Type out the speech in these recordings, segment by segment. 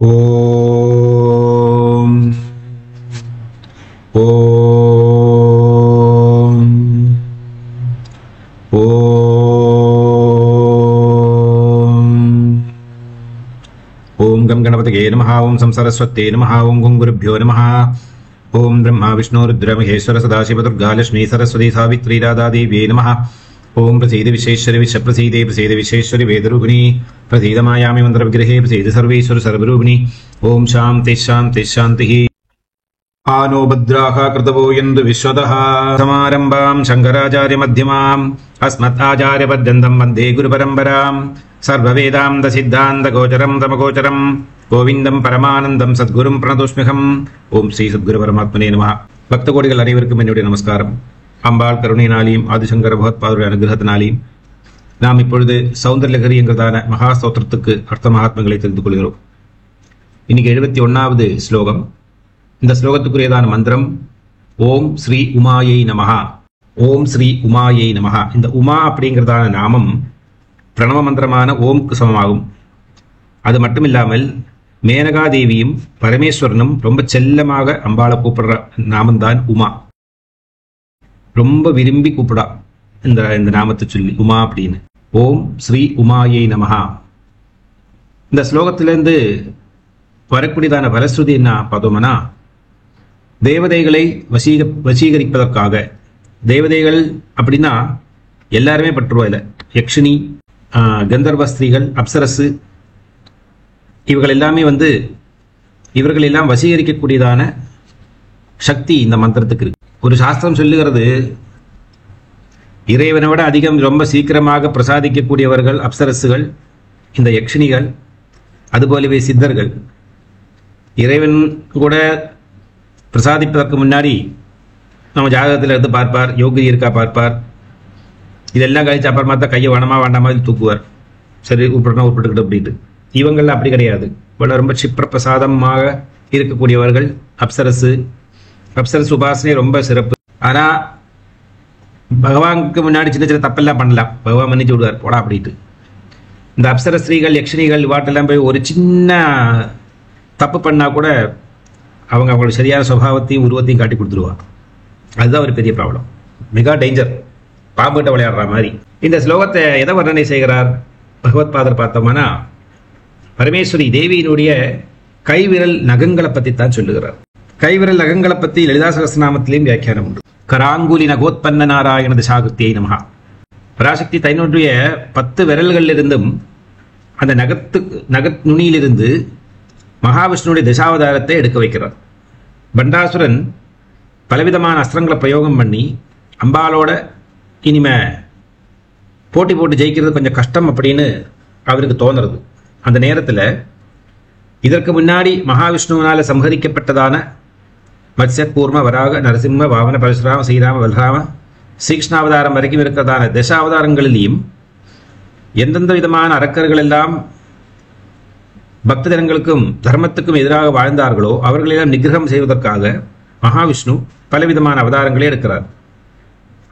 ஓம் ஓம் ஓம் ஓம் come கணபதியே நமः. ஓம் some சரஸ்வத்யே நமः. ஓம் கும் குருभ्यो நமः. ஓம் பிரம்மா விஷ்ணு ருத்ர மகேஸ்வர சதாசிவ துர்கா லட்சுமி சரஸ்வதி சாவித்ரி ராதா தேவியே நமः. ஓம் பிரசீத விசேஸ்வரி விஸ்வப்ரசீதே பிரசீத விசேஸ்வரி வேதரூபிணி பிரசீத மாயாமி மந்திர விக்கிரகே பிரசீத சர்வேஸ்வர சர்வரூபிணி. ஓம் சாந்தி சாந்தி சாந்தி. ஆனோ பத்ராஹ கிருதவோ யந்து விஸ்வதஹ சமாரம்பாம் சங்கராச்சார்ய மத்யமாம் அஸ்மத் ஆச்சார்ய பர்யந்தம் வந்தே குரு பரம்பராம். சர்வவேதாந்த சித்தாந்த கோச்சரம் தமகோச்சரம் கோவிந்தம் பரமானந்தம் சத்குரும் பிரணதோஸ்மிகம். ஓம் ஸ்ரீ சத்குரு பரமாத்மனே நமः. பக்த கோடிகள் அனைவருக்கும் என்னுடைய நமஸ்காரம். அம்பாள் கருணையினாலையும் ஆதிசங்கர பகவத்பாதருடைய அனுகிரகத்தினாலையும் நாம் இப்பொழுது சௌந்தர்யலகரி என்கிறதான மகா ஸ்தோத்திரத்துக்கு அர்த்த மகாத்மங்களை தெரிந்து கொள்கிறோம். இன்னைக்கு 71வது ஸ்லோகம். இந்த ஸ்லோகத்துக்குரியதான மந்திரம் ஓம் ஸ்ரீ உமாயை நமஹா. ஓம் ஸ்ரீ உமாயை நமஹா. இந்த உமா அப்படிங்கிறதான நாமம் பிரணவ மந்திரமான ஓம்க்கு சமமாகும். அது மட்டும் இல்லாமல் மேனகா தேவியும் பரமேஸ்வரனும் ரொம்ப செல்லமாக அம்பாளை கூப்பிடுற நாமம்தான் உமா. ரொம்ப விரும்பி கூப்பிடா இந்த நாமத்தை சொல்லி உமா அப்படின்னு. ஓம் ஸ்ரீ உமாயை நமஹா. இந்த ஸ்லோகத்திலிருந்து வரக்கூடியதான பலஸ்ருதி என்ன பார்த்தோம்னா, தேவதைகளை வசீகரிப்பதற்காக, தேவதைகள் அப்படின்னா எல்லாருமே பற்றுவா இல்லை. யக்ஷினி, கந்தர்வ ஸ்திரீகள், அப்சரசு, இவர்கள் எல்லாமே இவர்கள் எல்லாம் வசீகரிக்கக்கூடியதான சக்தி இந்த மந்திரத்துக்கு இருக்கு. ஒரு சாஸ்திரம் சொல்லுகிறது, இறைவனை விட அதிகம் ரொம்ப சீக்கிரமாக பிரசாதிக்கக்கூடியவர்கள் அப்சரசுகள், இந்த யக்ஷினிகள், அதுபோலவே சித்தர்கள். இறைவன் கூட பிரசாதிப்பதற்கு முன்னாடி நம்ம ஜாதகத்தில் இருந்து பார்ப்பார், யோகி இருக்கா பார்ப்பார். இதெல்லாம் கழிச்சு அப்புறமா தான் கையை வேணாமா வேண்டாமா தூக்குவார். சரி உட்படனா உட்பட்டுக்கிட்டு அப்படின்ட்டு. இவங்கள்லாம் அப்படி கிடையாது. இவ்வளோ ரொம்ப சிப்ர பிரசாதமாக இருக்கக்கூடியவர்கள் அப்சரசு. அப்சரசு உபாசனை ரொம்ப சிறப்பு. ஆனால் பகவானுக்கு முன்னாடி சின்ன சின்ன தப்பெல்லாம் பண்ணலாம், பகவான் மன்னிச்சு விடுவார் போடா அப்படின்ட்டு. இந்த அப்சர ஸ்திரீகள், யக்ஷினிகள் இவாட்டெல்லாம் போய் ஒரு சின்ன தப்பு பண்ணால் கூட அவங்களோட சரியான சுபாவத்தையும் உருவத்தையும் காட்டி கொடுத்துருவா. அதுதான் ஒரு பெரிய ப்ராப்ளம், மெகா டேஞ்சர். பாம்புகிட்ட விளையாடுற மாதிரி. இந்த ஸ்லோகத்தை எதை வர்ணனை செய்கிறார் பகவத்பாதர் பார்த்தோம்னா, பரமேஸ்வரி தேவியினுடைய கைவிரல் நகங்களை பற்றி தான் சொல்லுகிறார். கைவிரல் நகங்களை பற்றி லலிதா சகஸ்ரநாமத்திலையும் வியாக்கியானம் உண்டு. கராங்குலி நகோத்பன்ன நாராயண திசாகிருத்தியை நமஹா. பராசக்தி தன்னுடைய 10 விரல்களிலிருந்தும் அந்த நகத் நுனியிலிருந்து மகாவிஷ்ணுடைய தசாவதாரத்தை எடுக்க வைக்கிறார். பண்டாசுரன் பலவிதமான அஸ்திரங்களை பிரயோகம் பண்ணி அம்பாலோட இனிமே போட்டி போட்டு ஜெயிக்கிறது கொஞ்சம் கஷ்டம் அப்படின்னு அவருக்கு தோன்றது. அந்த நேரத்தில் இதற்கு முன்னாடி மகாவிஷ்ணுவினால் சம்ஹரிக்கப்பட்டதான மத்ஸ்ய, கூர்ம, வராக, நரசிம்ம, வாமன, பரசுராம, ஸ்ரீராம, பலராம, ஸ்ரீகிருஷ்ணாவதாரம் வரைக்கும் இருக்கிறதான தசாவதாரங்களிலேயும் எந்தெந்த விதமான அரக்கர்கள் எல்லாம் பக்த ஜனங்களுக்கும் தர்மத்துக்கும் எதிராக வாழ்ந்தார்களோ அவர்களெல்லாம் நிகிரகம் செய்வதற்காக மகாவிஷ்ணு பலவிதமான அவதாரங்களே இருக்கிறார்.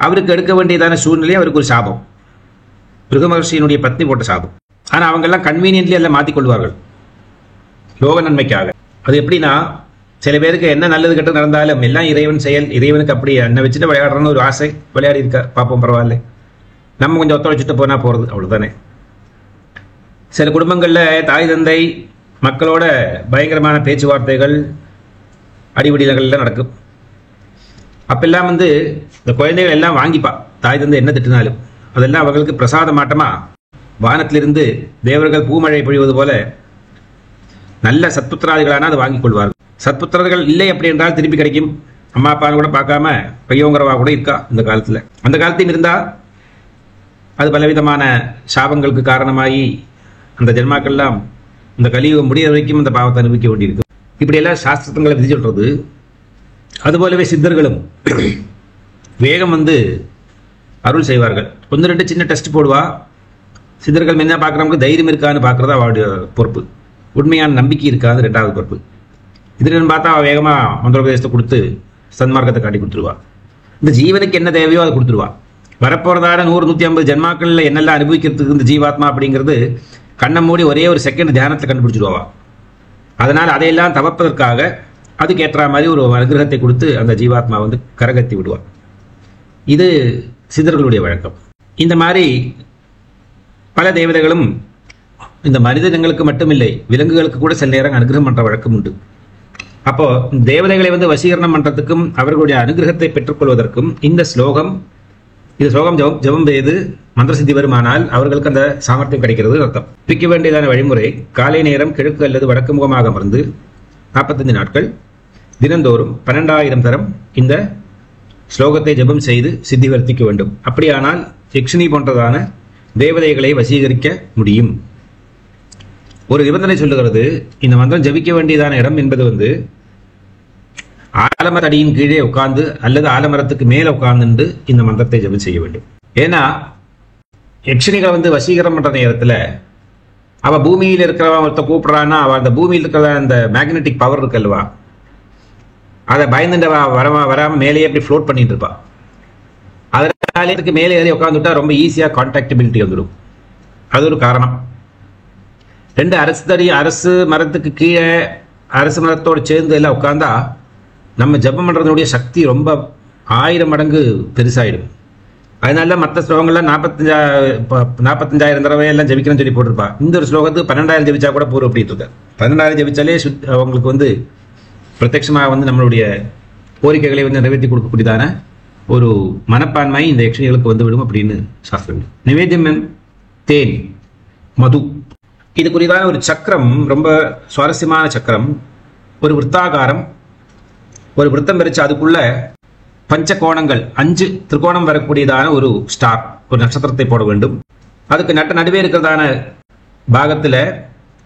அவருக்கு எடுக்க வேண்டியதான சூழ்நிலை அவருக்கு ஒரு சாபம், பிருகு மகர்ஷியினுடைய பத்னி போட்ட சாபம். ஆனால் அவங்கெல்லாம் கன்வீனியன்ட்லி எல்லாம் மாற்றிக்கொள்வார்கள் லோக நன்மைக்காக. அது எப்படின்னா, சில பேருக்கு என்ன நல்லது கெட்ட நடந்தாலும் எல்லாம் இறைவன் செயல், இறைவனுக்கு அப்படி என்னை வச்சுட்டு விளையாடுறன்னு ஒரு ஆசை, விளையாடி இருக்கார், பார்ப்போம் பரவாயில்ல, நம்ம கொஞ்சம் ஒத்துழைச்சிட்டு போனால் போகிறது, அவ்வளோதானே. சில குடும்பங்களில் தாய் தந்தை மக்களோட பயங்கரமான பேச்சுவார்த்தைகள், அடிபடிகள்லாம் நடக்கும். அப்பெல்லாம் இந்த குழந்தைகள் எல்லாம் வாங்கிப்பா, தாய் தந்தை என்ன திட்டினாலும் அதெல்லாம் அவர்களுக்கு பிரசாத மாட்டமா வானத்திலிருந்து தேவர்கள் பூமழை பொழிவது போல நல்ல சத்புத்திராதிகளான அதை வாங்கிக் கொள்வார்கள். சத்புத்திரர்கள் இல்லை அப்படி என்றால் திருப்பி கிடைக்கும். அம்மா அப்பான்னு கூட பார்க்காம பையங்கிறவா கூட இருக்கா இந்த காலத்தில். அந்த காலத்தையும் இருந்தால் அது பலவிதமான சாபங்களுக்கு காரணமாகி அந்த ஜென்மாக்கள்லாம் இந்த கலியுகம் முடிகிற வரைக்கும் அந்த பாவத்தை அனுபவிக்க வேண்டியிருக்கு. இப்படியெல்லாம் சாஸ்திரங்களை விதி சொல்றது. அதுபோலவே சித்தர்களும் வேகம் அருள் செய்வார்கள். 1-2 சின்ன டெஸ்ட் போடுவா. சித்தர்கள் என்ன பார்க்குறவங்களுக்கு தைரியம் இருக்கான்னு பார்க்குறதா அவளுடைய பொறுப்பு. உண்மையான நம்பிக்கை இருக்காது 2வது பொறுப்பு. இதுன்னு பார்த்தா அவள் வேகமாக மந்திரோபதேசத்தை கொடுத்து சன்மார்க்கத்தை காட்டி கொடுத்துருவா. இந்த ஜீவனுக்கு என்ன தேவையோ அதை கொடுத்துருவா. வரப்போகிறதான 100-150 ஜென்மாக்களில் என்னெல்லாம் அனுபவிக்கிறதுக்கு இந்த ஜீவாத்மா அப்படிங்கிறது கண்ணை மூடி ஒரே ஒரு செகண்ட் தியானத்தில் கண்டுபிடிச்சிடுவா. அதனால் அதையெல்லாம் தவிர்ப்பதற்காக அதுக்கேற்ற மாதிரி ஒரு அனுகிரகத்தை கொடுத்து அந்த ஜீவாத்மா வந்து கரகத்தி விடுவார். இது சித்தர்களுடைய வழக்கம். இந்த மாதிரி பல தேவதைகளும் இந்த மனிதர்களுக்கு மட்டுமில்லை, விலங்குகளுக்கு கூட சில நேரம் அனுகிரகம் பண்ற வழக்கம் உண்டு. அப்போ தேவதைகளை வந்து வசீகரணம் பண்றதுக்கும் அவர்களுடைய அனுகிரகத்தை பெற்றுக்கொள்வதற்கும் இந்த ஸ்லோகம் ஜபம் செய்து மந்திர சித்தி வருமானால் அவர்களுக்கு அந்த சாமர்த்தியம் கிடைக்கிறது அர்த்தம். பிக்க வேண்டியதான வழிமுறை காலை நேரம் கிழக்கு அல்லது வடக்கு முகமாக அமர்ந்து 45 நாட்கள் தினந்தோறும் 12,000 தரம் இந்த ஸ்லோகத்தை ஜபம் செய்து சித்தி வர்த்திக்க வேண்டும். அப்படியானால் யக்ஷினி போன்றதான தேவதைகளை வசீகரிக்க முடியும். ஒரு நிபந்தனை சொல்லுகிறது, இந்த மந்திரம் ஜபிக்க வேண்டியதான இடம் என்பது வந்து ஆலமரடியின் கீழே உட்கார்ந்து அல்லது ஆலமரத்துக்கு மேல உட்கார்ந்து இந்த மந்திரத்தை ஜபம் செய்ய வேண்டும். ஏன்னா யக்ஷினிகளை வந்து வசீகரம் பண்ற நேரத்துல அவ பூமியில் இருக்கிறவன் ஒருத்த கூப்பிடுறான்னா அவ அந்த பூமியில் இருக்கிற அந்த மேக்னெட்டிக் பவர் இருக்குல்வா, அதை பயந்துட்டு வராம மேலேயே அப்படி ஃப்ளோட் பண்ணிட்டு இருப்பா. அதனால மேலே ஏறி உட்காந்துட்டா ரொம்ப ஈஸியா கான்டாக்டிபிலிட்டி வந்துடும். அது ஒரு காரணம். 2 அரசு மரத்துக்கு கீழே அரசு மரத்தோடு சேர்ந்து எல்லாம் உட்கார்ந்தா நம்ம ஜபம் பண்றதுடைய சக்தி ரொம்ப 1000 மடங்கு பெருசாயிடும். அதனால மற்ற ஸ்லோகங்கள்லாம் 45,000 தடவை எல்லாம் ஜபிக்கணும்னு சொல்லி போட்டிருப்பா. இந்த ஒரு ஸ்லோகத்துக்கு 12,000 ஜபிச்சா கூட போறோம் அப்படின்ட்டு இருக்காரு. 12,000 ஜபிச்சாலே அவங்களுக்கு வந்து பிரத்யட்சமாக வந்து நம்மளுடைய கோரிக்கைகளை வந்து நிறைவேற்றி கொடுக்கக்கூடியதான ஒரு மனப்பான்மை இந்த யக்ஷினிகளுக்கு வந்து விடும் அப்படின்னு சாஸ்திரம். நிவேத்தியம் தேன் மது, இது குறிதான ஒரு சக்கரம், ரொம்ப சுவாரஸ்யமான சக்கரம். ஒரு விற்த்தாகாரம், ஒரு விருத்தம் வரைச்சு அதுக்குள்ள பஞ்ச கோணங்கள் 5 திரிகோணம் வரக்கூடியதான ஒரு ஸ்டார், ஒரு நட்சத்திரத்தை போட வேண்டும். அதுக்கு நடுவே இருக்கிறதான பாகத்துல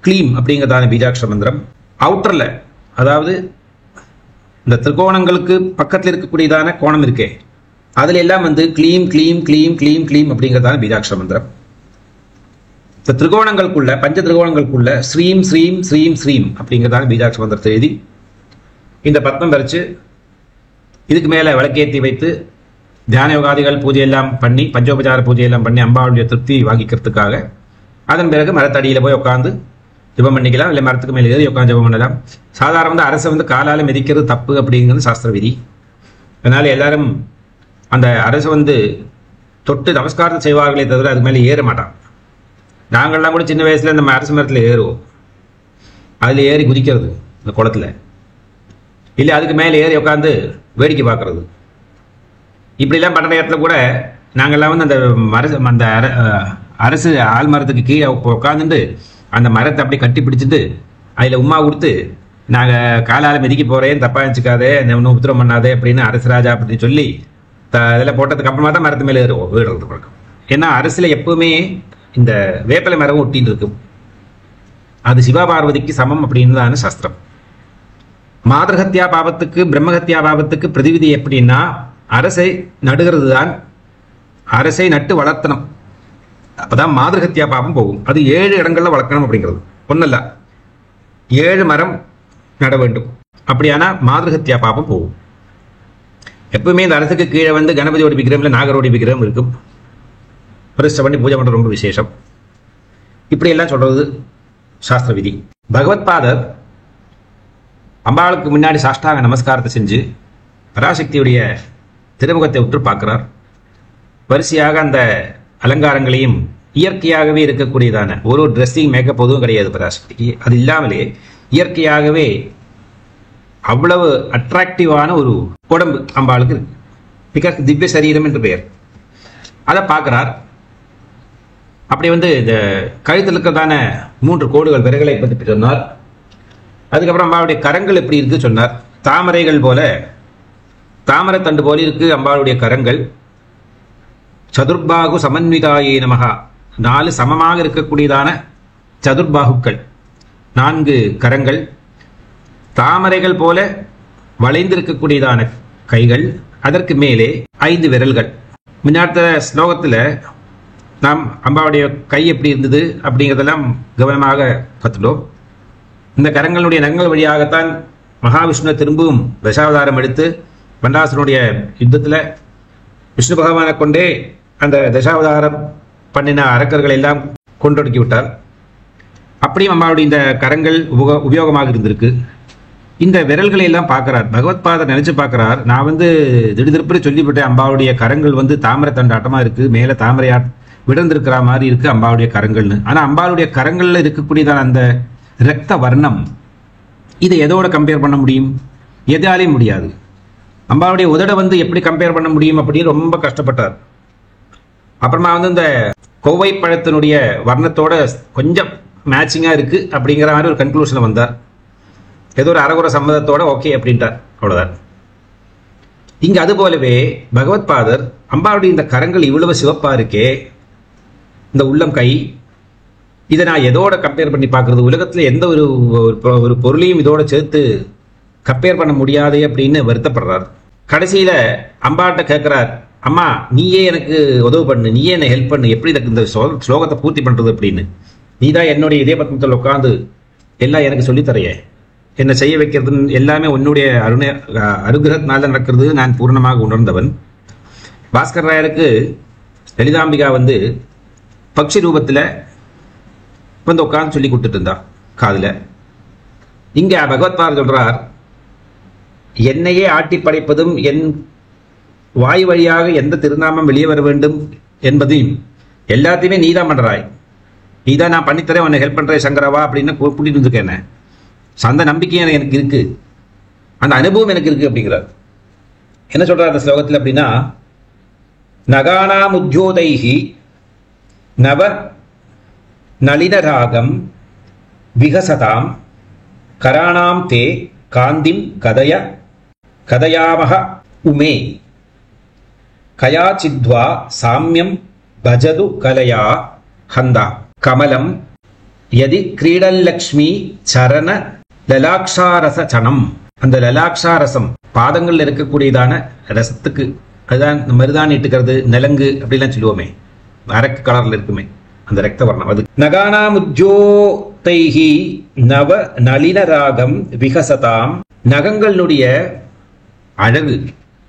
கிளீம் அப்படிங்கிறதான பீஜாட்சர மந்திரம். அவுட்டர்ல, அதாவது இந்த திரிகோணங்களுக்கு பக்கத்தில் இருக்கக்கூடியதான கோணம் இருக்கே அதுல எல்லாம் வந்து கிளீம் கிளீம் கிளீம் கிளீம் கிளீம் அப்படிங்கிறதான பீஜாட்சர மந்திரம். இந்த திரிகோணங்களுக்குள்ள, பஞ்ச திரிகோணங்களுக்குள்ள ஸ்ரீம் ஸ்ரீம் ஸ்ரீம் ஸ்ரீம் அப்படிங்கிறதான பீஜாட்சர மந்திரத்தை எழுதி இந்த பத்மம் வரைச்சு இதுக்கு மேல விளக்கேற்றி வைத்து தியான யோகாதிகள் பூஜையெல்லாம் பண்ணி, பஞ்சோபச்சார பூஜையெல்லாம் பண்ணி அம்பாளுடைய திருப்தி வாங்கிக்கிறதுக்காக அதன் பிறகு மரத்தடியில போய் உட்காந்து ஜபம் பண்ணிக்கலாம். இல்லை மரத்துக்கு மேலே ஏறி உட்காந்து ஜபம் பண்ணலாம். சாதாரண வந்து அரசை வந்து காலால மிதிக்கிறது தப்பு அப்படிங்கிறது சாஸ்திர விதி. அதனால எல்லாரும் அந்த அரசை வந்து தொட்டு நமஸ்காரத்தை செய்வார்களே தவிர அது மேலே ஏற மாட்டான். நாங்கள்லாம் கூட சின்ன வயசுல நம்ம அரசு மரத்தில் ஏறுவோம். அதுல ஏறி குதிக்கிறது இந்த குளத்துல, இல்லை அதுக்கு மேலே ஏறி உட்காந்து வேடிக்கை பார்க்கறது, இப்படிலாம் பண்ற நேரத்தில் கூட நாங்கள்லாம் வந்து அந்த அரசு ஆழ்மரத்துக்கு கீழே உட்காந்துட்டு அந்த மரத்தை அப்படி கட்டி பிடிச்சிட்டு அதில் உமா கொடுத்து நாங்கள் காலால் மிதிக்க போறேன், தப்பா நினச்சிக்காதே, ஒன்றும் உத்தரவு பண்ணாதே அப்படின்னு அரசராஜா அப்படின்னு சொல்லி இதெல்லாம் போட்டதுக்கு அப்புறமா தான் மரத்து மேலே ஏறுவோம் வீடுறது பழக்கம். ஏன்னா அரசுல எப்பவுமே இந்த வேப்பலை மரம் ஒட்டின்னு இருக்கும். அது சிவபார்வதிக்கு சமம் அப்படின்னு தான் சாஸ்திரம். மாதர்ஹத்யா பாவத்துக்கு பிரம்மஹத்யா பாவத்துக்கு பிரதிவிதி எப்படின்னா அரசை நடுகிறது தான், அரசை நட்டு வளர்த்தணும், அப்பதான் மாதர்ஹத்யா பாவம் போகும். அது 7 இடங்கள்ல வளர்க்கணும் அப்படிங்கிறது ஒன்னல்ல, 7 மரம் நட வேண்டும். அப்படியானா மாதர்ஹத்யா பாவம் போகும். எப்பவுமே இந்த அரசுக்கு கீழே வந்து கணபதியோட விக்கிரகம் இல்லை நாகரோட விக்கிரகம் இருக்கும். பிரதிஷ்டை பண்ணி பூஜை பண்றது ரொம்ப விசேஷம். இப்படி எல்லாம் சொல்றது சாஸ்திர விதி. பகவத் பாதர் அம்பாளுக்கு முன்னாடி சாஷ்டாங்க நமஸ்காரத்தை செஞ்சு பராசக்தியுடைய திருமுகத்தை உற்று பார்க்கிறார். வரிசையாக அந்த அலங்காரங்களையும் இயற்கையாகவே இருக்கக்கூடியதான ஒரு ட்ரெஸ்ஸிங் மேக்கப் பொதுவும் கிடையாது பராசக்திக்கு. அது இல்லாமலே இயற்கையாகவே அவ்வளவு அட்ராக்டிவான ஒரு உடம்பு அம்பாளுக்கு இருக்கு. பிகாஸ் திவ்ய சரீரம் என்று பெயர். அதை பார்க்கிறார். அப்படி வந்து இந்த கழுத்தில் இருக்கிறதான 3 கோடுகள் விரல்களை பற்றி சொன்னார். அதுக்கப்புறம் அம்பாளுடைய கரங்கள் எப்படி இருக்கு சொன்னார். தாமரைகள் போல, தாமரை தண்டு போல இருக்கு அம்பாளுடைய கரங்கள். சதுர்பாகு சமன்விதாயே நமகா, 4 சமமாக இருக்கக்கூடியதான சதுர்பாகுக்கள், 4 கரங்கள். தாமரைகள் போல வளைந்திருக்கக்கூடியதான கைகள், அதற்கு மேலே 5 விரல்கள். முன்னாடி ஸ்லோகத்துல நாம் அம்பாவுடைய கை எப்படி இருந்தது அப்படிங்கிறதெல்லாம் கவனமாக கத்துட்டோம். இந்த கரங்களுடைய நகங்கள் வழியாகத்தான் மகாவிஷ்ணு திரும்பவும் தசாவதாரம் எடுத்து பண்டாசுரனுடைய யுத்தத்துல விஷ்ணு பகவானை கொண்டே அந்த தசாவதாரம் பண்ணின அரக்கர்கள் எல்லாம் கொண்டொடுக்கி விட்டார். அப்படியும் அம்பாளுடைய இந்த கரங்கள் உபயோகமாக இருந்திருக்கு. இந்த விரல்களை எல்லாம் பார்க்கிறார் பகவத்பாதர், நினைச்சு பார்க்கிறார். நான் திடுதிருப்பி சொல்லிவிட்டேன், அம்பாவுடைய கரங்கள் தாமரை தண்டாட்டமா இருக்கு, மேல தாமரையா விடர்ந்திருக்கிற மாதிரி இருக்கு அம்பாவுடைய கரங்கள்னு. ஆனா அம்பாளுடைய கரங்கள்ல இருக்கக்கூடியதான அந்த இரத்த வர்ணம், இதை எதோட கம்பேர் பண்ண முடியும்? எதாலையும் முடியாது. அம்பாவுடைய உதட எப்படி கம்பேர் பண்ண முடியும் அப்படின்னு ரொம்ப கஷ்டப்பட்டார். அப்புறமா இந்த கோவை பழத்தினுடைய வர்ணத்தோட கொஞ்சம் மேட்சிங்கா இருக்கு அப்படிங்கிற மாதிரி ஒரு கன்க்ளூஷன் வந்தார். ஏதோ ஒரு அறகுற சம்மதத்தோட ஓகே அப்படின்ட்டார், அவ்வளவுதான். இங்க அது போலவே பகவத்பாதர் அம்பாவுடைய இந்த கரங்கள் இவ்வளவு சிவப்பா இருக்கே, இந்த உள்ளம் கை, இதை நான் எதோட கம்பேர் பண்ணி பார்க்கறது? உலகத்துல எந்த ஒரு பொருளையும் இதோட சேர்த்து கம்பேர் பண்ண முடியாதே அப்படின்னு வருத்தப்படுறார். கடைசியில அம்பாட்ட கேட்கிறார், அம்மா நீயே எனக்கு உதவு பண்ணு, நீயே என்ன ஹெல்ப் பண்ணு, எப்படி எனக்கு இந்த ஸ்லோகத்தை பூர்த்தி பண்றது அப்படின்னு. நீதான் என்னுடைய இதய பத்மத்தில் உட்காந்து எல்லாம் எனக்கு சொல்லித்தரைய, என்ன செய்ய வைக்கிறதுன்னு எல்லாமே உன்னுடைய அனுகிரகத்தினால நடக்கிறது நான் பூர்ணமாக உணர்ந்தவன். பாஸ்கர் ராயருக்கு லலிதாம்பிகா பக்ஷி ரூபத்துல உட்காந்து சொல்லி கொடுத்துட்டு இருந்தா காதுல. இங்க பகவத்பாதர் சொல்றார், என்னையே ஆட்டி படைப்பதும் என் வாய் வழியாக எந்த திருநாமம் வெளியே வர வேண்டும் என்பதையும் எல்லாத்தையுமே நீதான் பண்றாய், நீதான் நான் பண்ணித்தரேன், உன்னை ஹெல்ப் பண்றேன் சங்கரவா அப்படின்னு கூட்டிட்டு இருக்கேன். அந்த நம்பிக்கையும் எனக்கு இருக்கு, அந்த அனுபவம் எனக்கு இருக்கு அப்படிங்கிறார். என்ன சொல்றார் அந்த ஸ்லோகத்தில் அப்படின்னா, நகானாம் உத்யோதைஹி நவ நளினராகம் விகசதாம் கராணாம் தே காந்திம் கதயாமஹ உமே கயாச்சித்வா சாமியம் பஜது கலயா ஹந்தா கமலம் யதி கிரீடல்லக்ஷ்மி சரண லலாக்ஷாரச சனம். அந்த லலாக்ஷாரசம் பாதங்கள்ல இருக்கக்கூடியதான ரசத்துக்கு, அதுதான் மருதாணி இட்டுக்கிறது, நலங்கு அப்படிலாம் சொல்லுவோமே, அரக்கு கலர்ல இருக்குமே அந்த ரத்த வர்ணம். அது நகானாமுஜ்ஜோதைஹி நவ நளின ராகம் விகசதாம். நகங்களுடைய அழகு,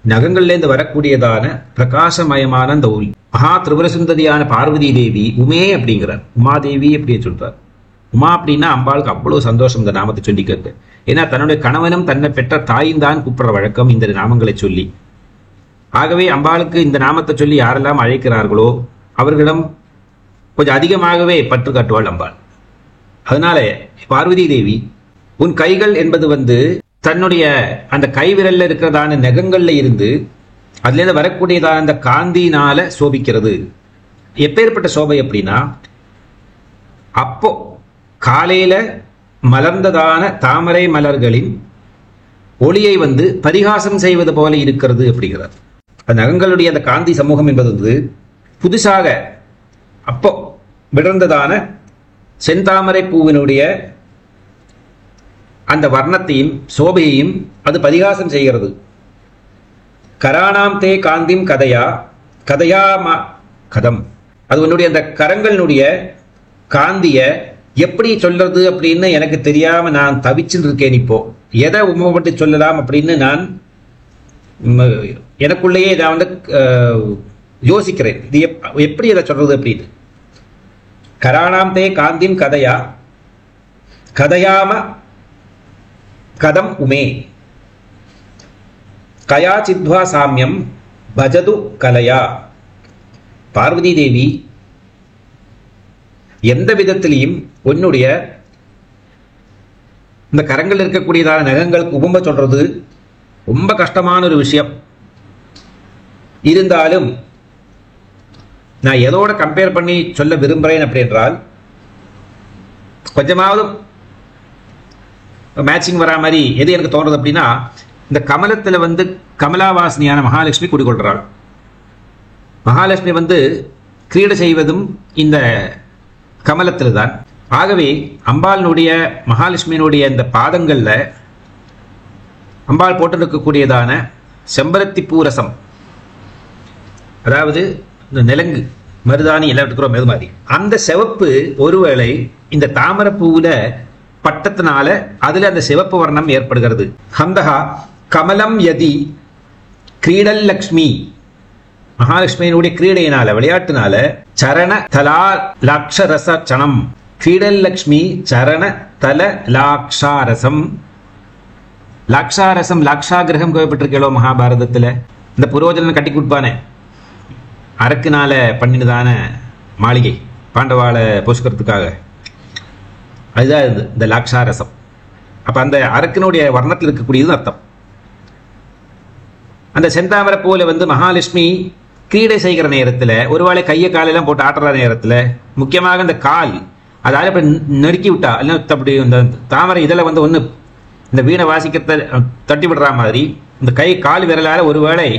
நகங்கள்ல இருந்து வரக்கூடியதான பிரகாசமயமான அந்த ஒளி. மகா திரிபுர சுந்தரியான பார்வதி தேவி உமே அப்படிங்கிறார், உமாதேவி அப்படியே சொல்றார். உமா அப்படின்னா அம்பாளுக்கு அவ்வளவு சந்தோஷம் இந்த நாமத்தை சொல்லிக்கிறது. ஏன்னா தன்னுடைய கணவனும் தன்னை பெற்ற தாயும் தான் கூப்பிடுற வழக்கம் இந்த நாமங்களை சொல்லி. ஆகவே அம்பாளுக்கு இந்த நாமத்தை சொல்லி யாரெல்லாம் அழைக்கிறார்களோ அவர்களிடம் கொஞ்சம் அதிகமாகவே பற்று காட்டுவாள் அம்பாள். அதனால பார்வதி தேவி, உன் கைகள் என்பது தன்னுடைய அந்த கை விரல்ல இருக்கிறதான நகங்கள்ல இருந்து அதுல இருந்து வரக்கூடியதான அந்த காந்தினால சோபிக்கிறது. எப்பேற்பட்ட சோபை அப்படின்னா, அப்போ காலையில மலர்ந்ததான தாமரை மலர்களின் ஒளியை பரிகாசம் செய்வது போல இருக்கிறது அப்படிங்கிறார். அந்த நகங்களுடைய அந்த காந்தி சமூகம் என்பது புதுசாக அப்போ விடர்ந்ததான செந்தாமரை பூவினுடைய அந்த வர்ணத்தையும் சோபையையும் அது பரிகாசம் செய்கிறது. கராணாம் தே காந்திம் கதயாமா கதம். அது உன்னுடைய அந்த கரங்களினுடைய காந்திய எப்படி சொல்றது அப்படின்னு எனக்கு தெரியாம நான் தவிச்சுட்டு இருக்கேன். இப்போ எதை உமப்பட்டு சொல்லலாம் அப்படின்னு நான் எனக்குள்ளேயே நான் யோசிக்கிறேன், இது எப்படி அதை சொல்றது அப்படின்னு. கராணாம் தே காந்திம் கதயாம கதம் உமே கயாச்சித்வா சாமியம் பஜது கலயா. பார்வதி தேவி, எந்த விதத்திலையும் உன்னுடைய இந்த கரங்கள் இருக்கக்கூடியதான நகங்களுக்கு உபம்ப சொல்றது ரொம்ப கஷ்டமான ஒரு விஷயம். இருந்தாலும் நான் எதோட கம்பேர் பண்ணி சொல்ல விரும்புறேன் அப்படி என்றால், கொஞ்சமாவது மேட்சிங் வரா மாதிரி எது எனக்கு தோன்றது அப்படின்னா, இந்த கமலத்துல கமலாவாசினியான மகாலட்சுமி குடிகொள்றாள். மகாலட்சுமி கிரீடை செய்வதும் இந்த கமலத்துல தான். ஆகவே அம்பாளினுடைய மகாலட்சுமியினுடைய இந்த பாதங்கள்ல அம்பாள் போட்டிருக்கக்கூடியதான செம்பருத்தி பூரசம், அதாவது இந்த நிலங்கு மருதாணி எல்லாம் எடுத்துக்கிறோம் அது மாதிரி, அந்த சிவப்பு ஒருவேளை இந்த தாமரை பூவுல பட்டத்தினால அதுல அந்த சிவப்பு வர்ணம் ஏற்படுகிறது. ஹந்தகா கமலம் யதி கிரீடல் லக்ஷ்மி, மகாலட்சுமியினுடைய கிரீடையினால விளையாட்டுனால சரண தலா லக்ஷரச சனம், கிரீடலக்ஷ்மி சரண தல லாக்ஷாரசம். லாக்ஷாரசம், லாக்ஷாகிரகம் கேள்விப்பட்டிருக்கோ மகாபாரதத்தில்? இந்த புரோஜனன் கட்டி கொடுப்பானே, அரக்குனால பண்ணினதான மாளிகை பாண்டவாளை போஷிக்கிறதுக்காக, அதுதான் இது இந்த லாக்ஷாரசம். அப்போ அந்த அரக்கனுடைய வர்ணத்தில் இருக்கக்கூடியது அர்த்தம். அந்த செந்தாமரை போல மகாலட்சுமி கிரீடை செய்கிற நேரத்தில், ஒருவேளை கையை காலெல்லாம் போட்டு ஆட்டுற நேரத்தில், முக்கியமாக இந்த கால் அதாவது அப்படி நறுக்கி விட்டா, இல்லை அப்படி இந்த தாமரை இதில் ஒன்று இந்த வீணை வாசிக்கிறத தட்டி விடுற மாதிரி இந்த கை கால் விரலால் ஒருவேளை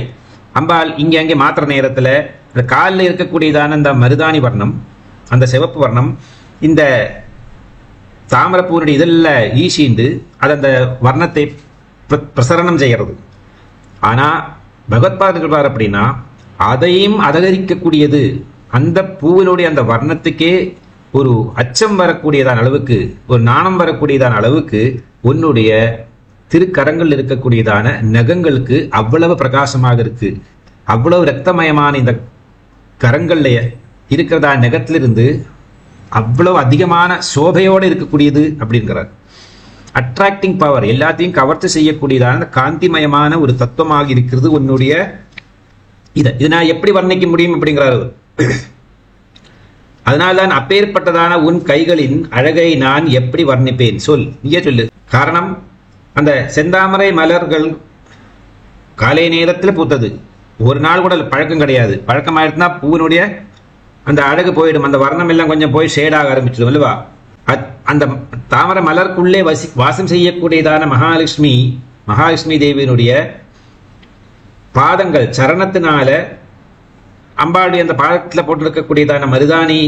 அம்பாள் இங்கே அங்கே மாற்றுற நேரத்தில் இந்த காலில் இருக்கக்கூடியதான இந்த மருதாணி வர்ணம், அந்த சிவப்பு வர்ணம் இந்த தாமரைப்பூனுடைய இதழில் ஈசிந்து அது அந்த வர்ணத்தை பிரசரணம் செய்கிறது. ஆனால் பகவத்பாதர் சொல்வார் அப்படின்னா, அதையும் அதகரிக்கக்கூடியது அந்த பூவினுடைய அந்த வர்ணத்துக்கே ஒரு அச்சம் வரக்கூடியதான அளவுக்கு, ஒரு நாணம் வரக்கூடியதான அளவுக்கு உன்னுடைய திருக்கரங்கள் இருக்கக்கூடியதான நகங்களுக்கு அவ்வளவு பிரகாசமாக இருக்கு. அவ்வளவு ரத்தமயமான இந்த கரங்கள்ல இருக்கிறதா நகத்திலிருந்து அவ்வளவு அதிகமான சோபையோடு இருக்கக்கூடியது அப்படிங்கிறார். அட்ராக்டிங் பவர், எல்லாத்தையும் கவர்ச்சி செய்யக்கூடியதான காந்திமயமான ஒரு தத்துவமாக இருக்கிறது உன்னுடைய இது நான் எப்படி வர்ணிக்க முடியும் அப்படிங்கிறாரு. அதனால்தான் அப்பேற்பட்டதான உன் கைகளின் அழகை நான் எப்படி வர்ணிப்பேன், சொல், நீயே சொல்லு. காரணம், அந்த செந்தாமரை மலர்கள் காலை நேரத்தில் பூத்தது, ஒரு நாள் கூட பழக்கம் கிடையாது. பழக்கம் ஆயிடுச்சுன்னா பூவினுடைய அந்த அழகு போயிடும், அந்த வர்ணம் எல்லாம் கொஞ்சம் போய் ஷேடாக ஆரம்பிச்சிடும் அல்லவா. அந்த தாமரை மலருக்குள்ளே வாசம் செய்யக்கூடியதான மகாலட்சுமி தேவியினுடைய பாதங்கள் சரணத்தினால அம்பாளுடைய அந்த பாதத்தில் போட்டிருக்கக்கூடியதான மருதாணி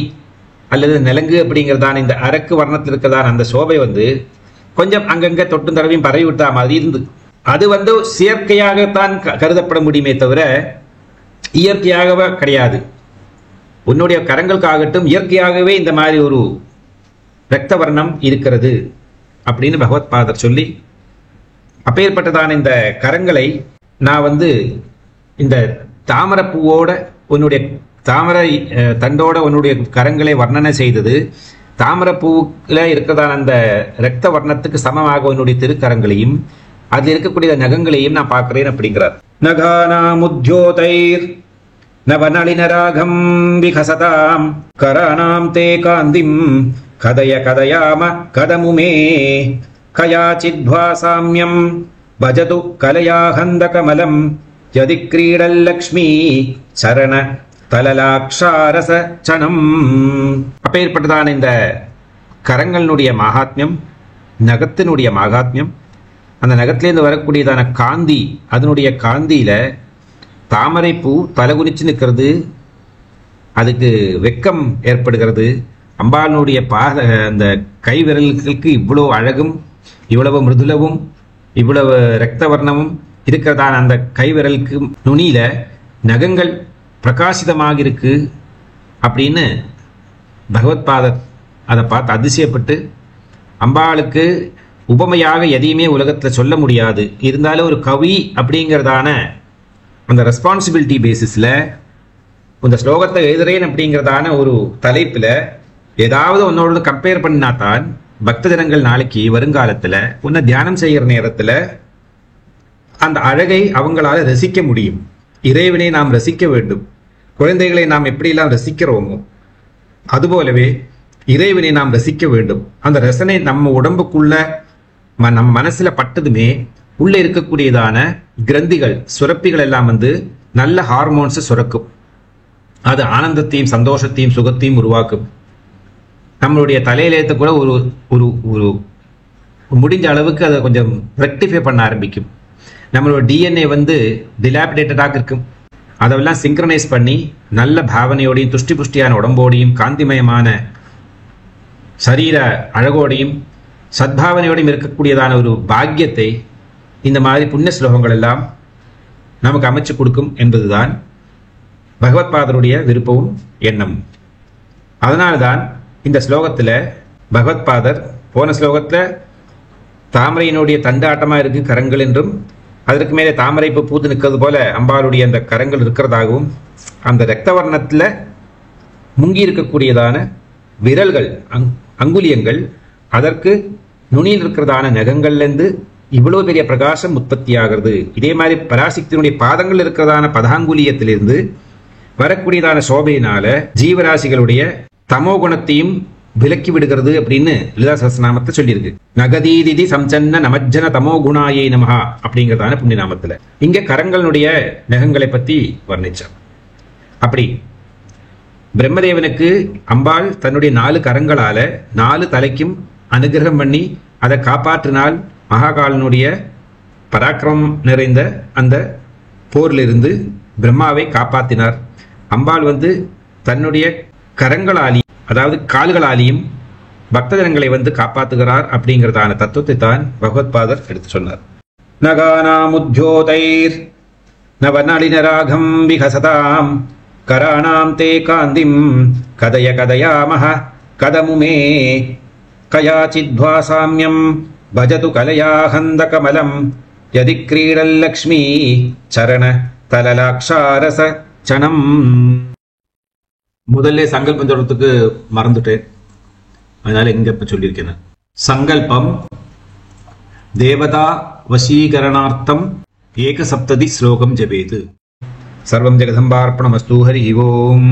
அல்லது நிலங்கு அப்படிங்கிறதான இந்த அரக்கு வர்ணத்தில் இருக்கிறதான அந்த சோபை கொஞ்சம் அங்கங்க தொட்டும் தடவையும் பரவி விட்டா மாதிரி இருந்து, அது செயற்கையாகத்தான் கருதப்பட முடியுமே தவிர இயற்கையாகவே கிடையாது. உன்னுடைய கரங்களுக்காகட்டும் இயற்கையாகவே இந்த மாதிரி ஒரு இரத்த வர்ணம் இருக்கிறது அப்படின்னு பகவத்பாதர் சொல்லி, அப்பேற்பட்டதான இந்த கரங்களை நான் இந்த தாமரைப்பூவோட உன்னுடைய தாமரை தண்டோட உன்னுடைய கரங்களை வர்ணனை செய்தது, தாமரைப்பூவில் இருக்கிறதான அந்த இரத்த வர்ணத்துக்கு சமமாக உன்னுடைய திருக்கரங்களையும் அதில் இருக்கக்கூடிய நகங்களையும் நான் பார்க்கிறேன் அப்படிங்கிறார். நகானாம் உத்யோதைர் நவநளினராகம் விகசதாம் கராணாம் தே காந்திம் கதய கதயாம கதமுமே கயாச்சித்வா சாமியம் பஜது கலயாஹந்த கமலம் யதி கிரீடல்லக்ஷ்மி சரண தலலாக்ஷாரச சனம். அப்பேற்பட்டதான இந்த கரங்களினுடைய மகாத்மியம், நகத்தினுடைய மகாத்மியம், அந்த நகத்திலேருந்து வரக்கூடியதான காந்தி, அதனுடைய காந்தியில தாமரை பூ தலகுனிச்சு நிற்கிறது, அதுக்கு வெக்கம் ஏற்படுகிறது. அம்பாளுடைய அந்த கை விரல்களுக்கு இவ்வளவு அழகும் இவ்வளவு மிருதுலவும் இவ்வளவு இரத்த வர்ணமும் இருக்கிறதான அந்த கைவிரலுக்கு நுனியில நகங்கள் பிரகாசிதமாக இருக்கு அப்படின்னு பகவத்பாதர் அதை பார்த்து அதிசயப்பட்டு, அம்பாளுக்கு உபமையாக எதையுமே உலகத்தில் சொல்ல முடியாது, இருந்தாலும் ஒரு கவி அப்படிங்கிறதான அந்த ரெஸ்பான்சிபிலிட்டி பேசிஸில் இந்த ஸ்லோகத்தை எழுதுறேன் அப்படிங்கிறதான ஒரு தலைப்பில் ஏதாவது உன்னோட கம்பேர் பண்ணினா தான் பக்த ஜனங்கள் நாளைக்கு வருங்காலத்தில் உன்னை தியானம் செய்கிற நேரத்தில் அந்த அழகை அவங்களால ரசிக்க முடியும். இறைவனை நாம் ரசிக்க வேண்டும். குழந்தைகளை நாம் எப்படியெல்லாம் ரசிக்கிறோமோ அதுபோலவே இறைவனை நாம் ரசிக்க வேண்டும். அந்த ரசனை நம்ம உடம்புக்குள்ள நம்ம மனசுல பட்டதுமே உள்ள இருக்கக்கூடியதான கிரந்திகள் சுரப்பிகள் எல்லாம் நல்ல ஹார்மோன்ஸ் சுரக்கும். அது ஆனந்தத்தையும் சந்தோஷத்தையும் சுகத்தையும் உருவாக்கும். நம்மளுடைய தலையிலேத்து கூட ஒரு ஒரு ஒரு முடிஞ்ச அளவுக்கு அதை கொஞ்சம் ரெக்டிஃபை பண்ண ஆரம்பிக்கும். நம்மளோட டிஎன்ஏ டிலாபிடேட்டடாக இருக்கும். அதெல்லாம் சிங்க்ரனைஸ் பண்ணி நல்ல பாவனையோடையும் துஷ்டி புஷ்டியான உடம்போடையும் காந்திமயமான சரீர அழகோடையும் சத்பாவனையோடையும் இருக்கக்கூடியதான ஒரு பாக்கியத்தை இந்த மாதிரி புண்ணிய ஸ்லோகங்கள் எல்லாம் நமக்கு அமைச்சு கொடுக்கும் என்பதுதான் பகவத்பாதருடைய விருப்பமும் எண்ணமும். அதனால்தான் இந்த ஸ்லோகத்தில் பகவத்பாதர் போன ஸ்லோகத்தில் தாமரையினுடைய தண்டாட்டமாக இருக்கு கரங்கள் என்றும், அதற்கு மேலே தாமரை இப்போ பூத்து நிற்கிறது போல அம்பாளுடைய அந்த கரங்கள் இருக்கிறதாகவும், அந்த இரத்த வர்ணத்தில் முங்கி இருக்கக்கூடியதான விரல்கள் அங்குலியங்கள், அதற்கு நுனியில் இருக்கிறதான நகங்கள்லேருந்து இவ்வளவு பெரிய பிரகாசம் உற்பத்தி ஆகிறது. இதே மாதிரி பராசக்தியினுடைய பாதங்கள் இருக்கிறதான பதாங்குலியத்திலிருந்து வரக்கூடியதான சோபையினால ஜீவராசிகளுடைய தமோ குணத்தையும் விலக்கி விடுகிறது அப்படின்னு லலிதா சஹஸ்ரநாமத்தை சொல்லியிருக்கு. நகதீதிதி சம்சன்ன நமஜ்ஜன தமோ குணாயை நமஹா அப்படிங்கிறதான புண்ணிய நாமத்துல இங்க கரங்களுடைய நகங்களை பத்தி வர்ணிச்சார். அப்படி பிரம்மதேவனுக்கு அம்பாள் தன்னுடைய 4 கரங்களால 4 தலைக்கும் அனுகிரகம் பண்ணி அதை காப்பாற்றினால் மகாகாலனுடைய பராக்கிரமம் நிறைந்த அந்த போரிலிருந்து பிரம்மாவை காப்பாற்றினார். அம்பாள் தன்னுடைய கரங்களாலி, அதாவது கால்களாலியும் பக்தஜனங்களை காப்பாற்றுகிறார் அப்படிங்கிறதான தத்துவத்தை தான் பகவத்பாதர் எடுத்து சொன்னார். நகானாமுத்யோதைர் நவநளினராகம் விகசதாம் கராணாம் தே காந்திம் கதய கதயாமஹ கதமுமே கயாச்சித்வா சாம்யம் பஜது கலயாஹந்த கமலம் யதி கிரீடல்லக்ஷ்மி சரண தலலாக்ஷாரச சனம். முதல்ல சங்கல்பம் சொல்றதுக்கு மறந்துட்டேன், அதனால எங்க இப்ப சொல்லியிருக்கேன். சங்கல்பம் தேவதா வசீகரணார்த்தம் ஏகசப்ததி ஸ்லோகம் ஜபேது. சர்வம் ஜெகதம்பார்ப்பணமஸ்து. ஹரி ஓம்.